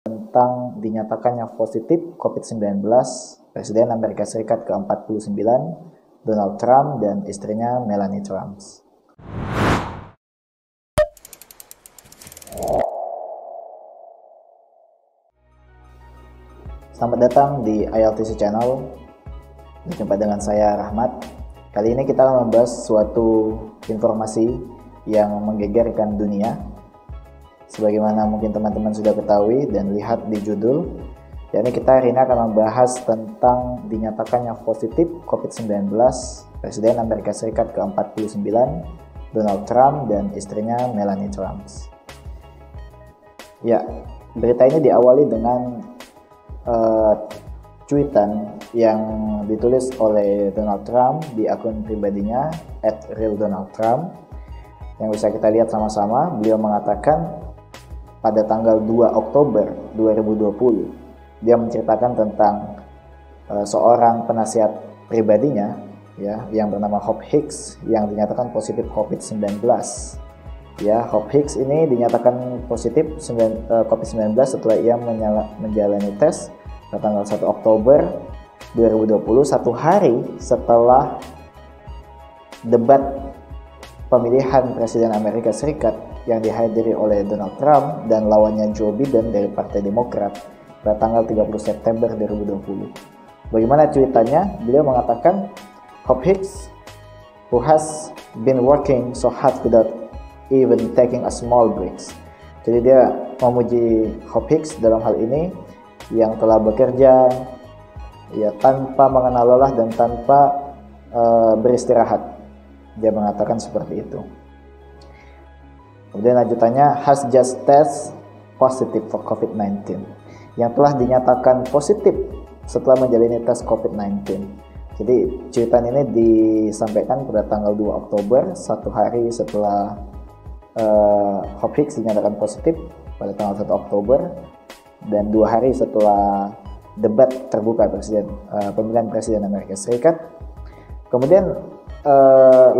tentang dinyatakannya positif COVID-19 Presiden Amerika Serikat ke-49 Donald Trump dan istrinya Melania Trump. Selamat datang di ILTC Channel. Berjumpa dengan saya Rahmat. Kali ini kita akan membahas suatu informasi yang menggegerkan dunia. Sebagaimana mungkin teman-teman sudah ketahui dan lihat di judul, yakni kita hari ini akan membahas tentang dinyatakannya positif COVID-19 Presiden Amerika Serikat ke-49 Donald Trump dan istrinya Melania Trump. Ya, berita ini diawali dengan cuitan yang ditulis oleh Donald Trump di akun pribadinya @realDonaldTrump, yang bisa kita lihat sama-sama. Beliau mengatakan pada tanggal 2 Oktober 2020 dia menceritakan tentang seorang penasihat pribadinya ya yang bernama Hope Hicks yang dinyatakan positif COVID-19. Ya, Hope Hicks ini dinyatakan positif COVID-19 setelah ia menjalani tes pada tanggal 1 Oktober 2020, satu hari setelah debat pemilihan Presiden Amerika Serikat yang dihadiri oleh Donald Trump dan lawannya Joe Biden dari Partai Demokrat pada tanggal 30 September 2020. Bagaimana cuitannya? Beliau mengatakan, Hope Hicks, who has been working so hard without even taking a small breaks. Jadi dia memuji Hope Hicks dalam hal ini yang telah bekerja ya tanpa mengenal lelah dan tanpa beristirahat. Dia mengatakan seperti itu. Kemudian lanjutannya, has just test positive for COVID-19, yang telah dinyatakan positif setelah menjalani tes COVID-19. Jadi cuitan ini disampaikan pada tanggal 2 Oktober, satu hari setelah Hope Hicks dinyatakan positif pada tanggal 1 Oktober dan 2 hari setelah debat terbuka pemilihan Presiden Amerika Serikat. Kemudian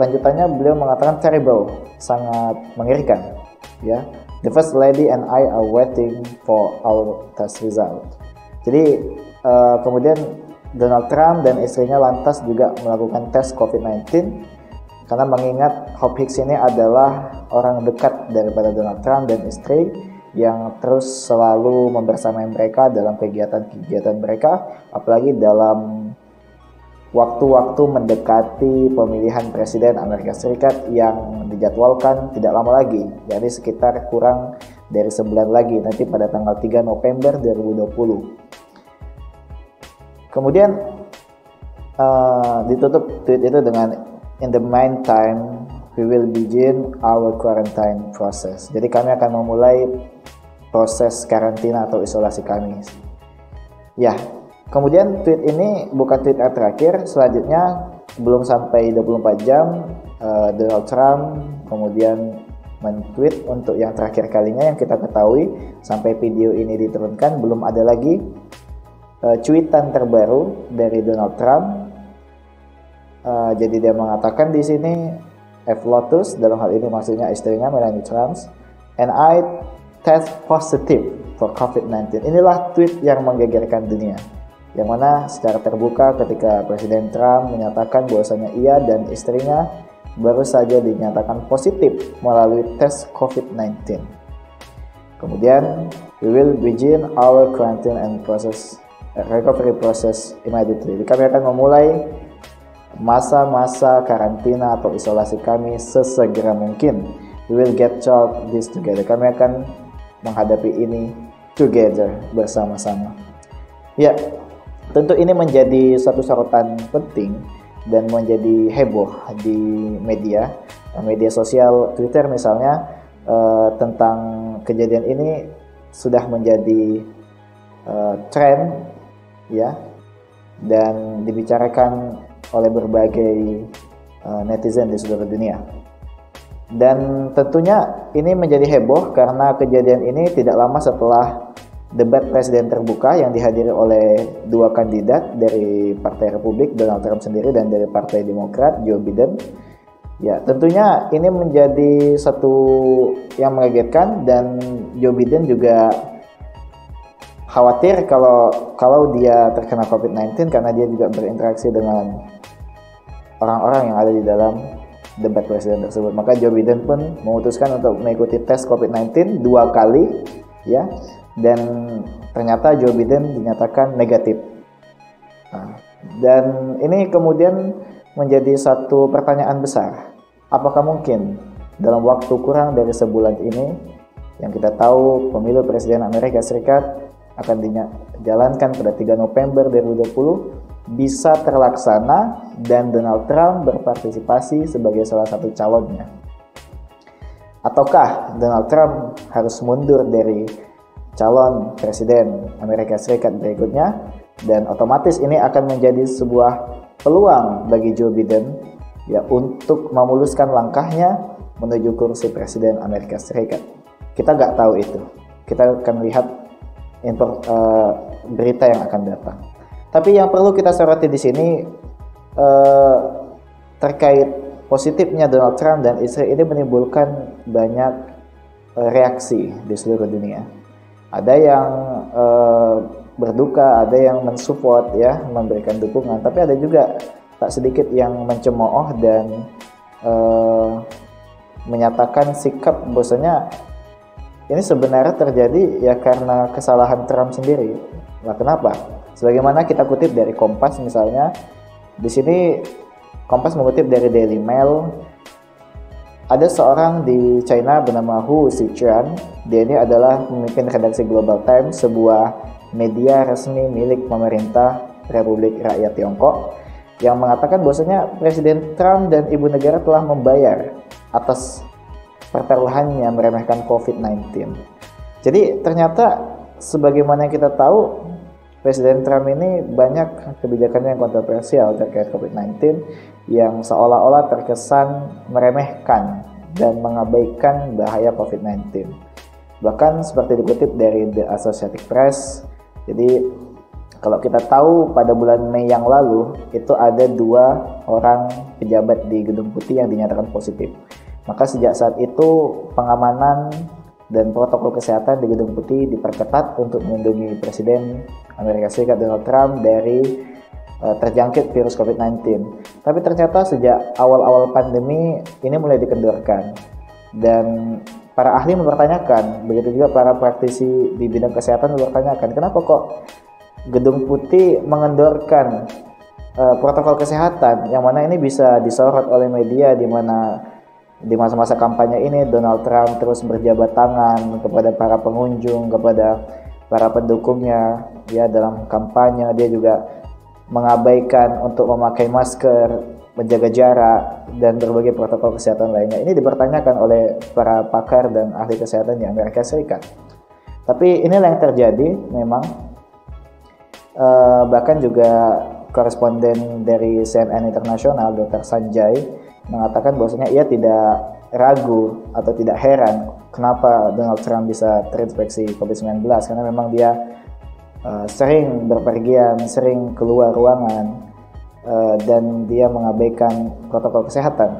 lanjutannya beliau mengatakan terrible, sangat mengerikan ya. The First Lady and I are waiting for our test result. Jadi kemudian Donald Trump dan istrinya lantas juga melakukan tes COVID-19 karena mengingat Hope Hicks ini adalah orang dekat daripada Donald Trump dan istri yang terus selalu membersamai mereka dalam kegiatan-kegiatan mereka, apalagi dalam waktu-waktu mendekati pemilihan Presiden Amerika Serikat yang dijadwalkan tidak lama lagi, yakni sekitar kurang dari sebulan lagi, nanti pada tanggal 3 November 2020. Kemudian ditutup tweet itu dengan, in the meantime we will begin our quarantine process. Jadi kami akan memulai proses karantina atau isolasi kami. Ya, kemudian tweet ini bukan tweet terakhir. Selanjutnya belum sampai 24 jam Donald Trump kemudian men-tweet untuk yang terakhir kalinya yang kita ketahui sampai video ini diturunkan belum ada lagi cuitan terbaru dari Donald Trump. Jadi dia mengatakan di sini, F. Lotus, dalam hal ini maksudnya istrinya Melania Trump, and I test positive for COVID-19. Inilah tweet yang menggegerkan dunia, yang mana secara terbuka ketika Presiden Trump menyatakan bahwasanya ia dan istrinya baru saja dinyatakan positif melalui tes COVID-19. Kemudian, we will begin our quarantine and recovery process immediately. Jadi kami akan memulai masa-masa karantina atau isolasi kami sesegera mungkin. We will get through this together. Kami akan menghadapi ini together, bersama-sama. Ya, tentu ini menjadi satu sorotan penting dan menjadi heboh di media sosial, Twitter misalnya, tentang kejadian ini sudah menjadi tren ya, dan dibicarakan oleh berbagai netizen di seluruh dunia. Dan tentunya ini menjadi heboh karena kejadian ini tidak lama setelah debat presiden terbuka yang dihadiri oleh dua kandidat dari Partai Republik, Donald Trump sendiri, dan dari Partai Demokrat, Joe Biden. Ya, tentunya ini menjadi satu yang mengagetkan, dan Joe Biden juga khawatir kalau dia terkena COVID-19 karena dia juga berinteraksi dengan orang-orang yang ada di dalam debat presiden tersebut. Maka Joe Biden pun memutuskan untuk mengikuti tes COVID-19 2 kali, ya, dan ternyata Joe Biden dinyatakan negatif. Dan ini kemudian menjadi satu pertanyaan besar. Apakah mungkin dalam waktu kurang dari sebulan ini, yang kita tahu pemilu presiden Amerika Serikat akan dijalankan pada 3 November 2020, bisa terlaksana dan Donald Trump berpartisipasi sebagai salah satu calonnya? Ataukah Donald Trump harus mundur dari calon presiden Amerika Serikat berikutnya, dan otomatis ini akan menjadi sebuah peluang bagi Joe Biden, ya, untuk memuluskan langkahnya menuju kursi presiden Amerika Serikat? Kita nggak tahu itu. Kita akan lihat berita yang akan datang. Tapi yang perlu kita soroti di sini terkait positifnya Donald Trump dan istri ini menimbulkan banyak reaksi di seluruh dunia. Ada yang berduka, ada yang mensupport, ya, memberikan dukungan, tapi ada juga tak sedikit yang mencemooh dan menyatakan sikap bahwasanya ini sebenarnya terjadi ya karena kesalahan Trump sendiri. Nah, kenapa? Sebagaimana kita kutip dari Kompas misalnya, di sini Kompas mengutip dari Daily Mail, ada seorang di China bernama Hu Sichuan. Dia ini adalah pemimpin redaksi Global Times, sebuah media resmi milik pemerintah Republik Rakyat Tiongkok, yang mengatakan bahwasanya Presiden Trump dan ibu negara telah membayar atas pertaruhannya meremehkan COVID-19. Jadi ternyata sebagaimana yang kita tahu, Presiden Trump ini banyak kebijakannya yang kontroversial terkait COVID-19 yang seolah-olah terkesan meremehkan dan mengabaikan bahaya COVID-19. Bahkan seperti dikutip dari The Associated Press, jadi kalau kita tahu pada bulan Mei yang lalu itu ada 2 orang pejabat di Gedung Putih yang dinyatakan positif. Maka sejak saat itu pengamanan dan protokol kesehatan di Gedung Putih diperketat untuk melindungi Presiden Amerika Serikat Donald Trump dari terjangkit virus COVID-19. Tapi ternyata sejak awal-awal pandemi ini mulai dikendorkan, dan para ahli mempertanyakan, begitu juga para praktisi di bidang kesehatan mempertanyakan, kenapa kok Gedung Putih mengendorkan protokol kesehatan yang mana ini bisa disorot oleh media, di mana di masa-masa kampanye ini Donald Trump terus berjabat tangan kepada para pengunjung, kepada para pendukungnya, ya, dalam kampanye. Dia juga mengabaikan untuk memakai masker, menjaga jarak, dan berbagai protokol kesehatan lainnya. Ini dipertanyakan oleh para pakar dan ahli kesehatan di Amerika Serikat. Tapi inilah yang terjadi memang. Bahkan juga koresponden dari CNN Internasional, Dr. Sanjay, mengatakan bahwasanya ia tidak ragu atau tidak heran kenapa Donald Trump bisa terinfeksi COVID-19, karena memang dia sering berpergian, sering keluar ruangan, dan dia mengabaikan protokol kesehatan.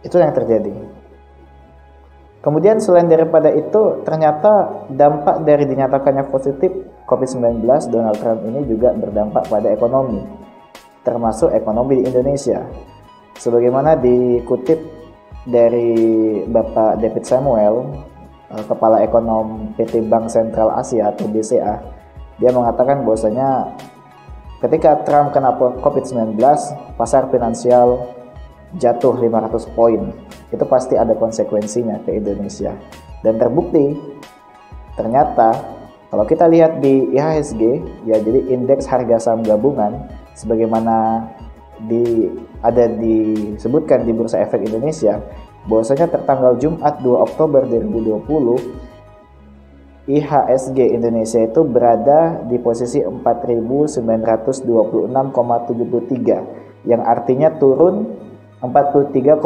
Itu yang terjadi. Kemudian selain daripada itu, ternyata dampak dari dinyatakannya positif COVID-19 Donald Trump ini juga berdampak pada ekonomi, termasuk ekonomi di Indonesia. Sebagaimana dikutip dari Bapak David Samuel, Kepala Ekonom PT Bank Sentral Asia atau BCA, dia mengatakan bahwasanya ketika Trump kena COVID-19, pasar finansial jatuh 500 poin. Itu pasti ada konsekuensinya ke Indonesia. Dan terbukti, ternyata kalau kita lihat di IHSG, ya, jadi indeks harga saham gabungan, sebagaimana ada disebutkan di Bursa Efek Indonesia, bahwasanya tertanggal Jumat 2 Oktober 2020, IHSG Indonesia itu berada di posisi 4.926,73, yang artinya turun 43,36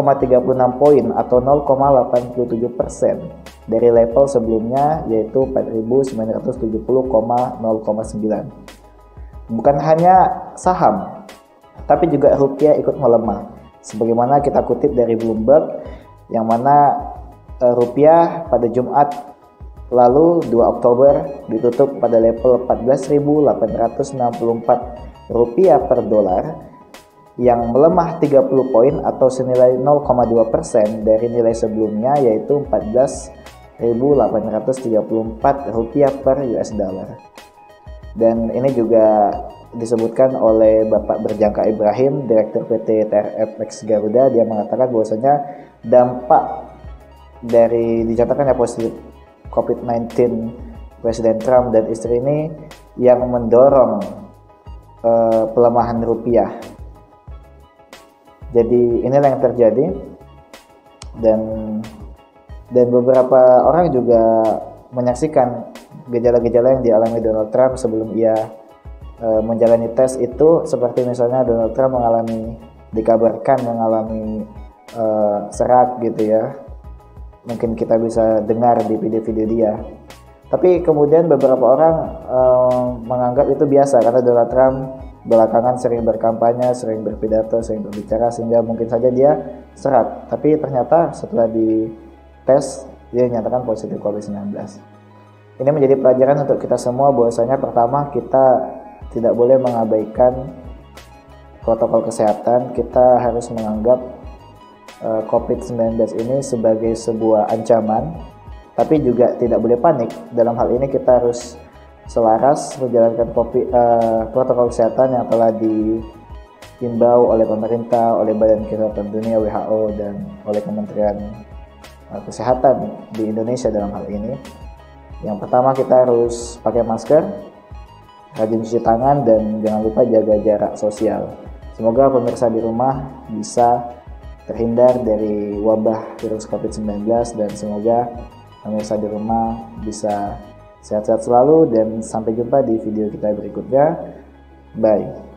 poin atau 0,87% dari level sebelumnya, yaitu 4.970,09. Bukan hanya saham, tapi juga rupiah ikut melemah. Sebagaimana kita kutip dari Bloomberg, yang mana rupiah pada Jumat Lalu 2 Oktober ditutup pada level 14.864 rupiah per dolar yang melemah 30 poin atau senilai 0,2% dari nilai sebelumnya, yaitu 14.834 rupiah per US dollar. Dan ini juga disebutkan oleh Bapak Berjangka Ibrahim, Direktur PT TRFX Garuda. Dia mengatakan bahwasanya dampak dari dinyatakannya positif COVID-19 Presiden Trump dan istri ini yang mendorong pelemahan rupiah. Jadi inilah yang terjadi, dan beberapa orang juga menyaksikan gejala-gejala yang dialami Donald Trump sebelum ia menjalani tes itu, seperti misalnya Donald Trump dikabarkan mengalami serak gitu ya. Mungkin kita bisa dengar di video-video dia. Tapi kemudian beberapa orang menganggap itu biasa karena Donald Trump belakangan sering berkampanye, sering berpidato, sering berbicara, sehingga mungkin saja dia serak. Tapi ternyata setelah dites dia dinyatakan positif COVID-19. Ini menjadi pelajaran untuk kita semua bahwasanya pertama, kita tidak boleh mengabaikan protokol kesehatan. Kita harus menganggap COVID-19 ini sebagai sebuah ancaman, tapi juga tidak boleh panik. Dalam hal ini kita harus selaras menjalankan protokol kesehatan yang telah dihimbau oleh pemerintah, oleh Badan Kesehatan Dunia WHO, dan oleh Kementerian Kesehatan di Indonesia dalam hal ini. Yang pertama, kita harus pakai masker, rajin cuci tangan, dan jangan lupa jaga jarak sosial. Semoga pemirsa di rumah bisa terhindar dari wabah virus COVID-19, dan semoga pemirsa di rumah bisa sehat-sehat selalu, dan sampai jumpa di video kita berikutnya. Bye.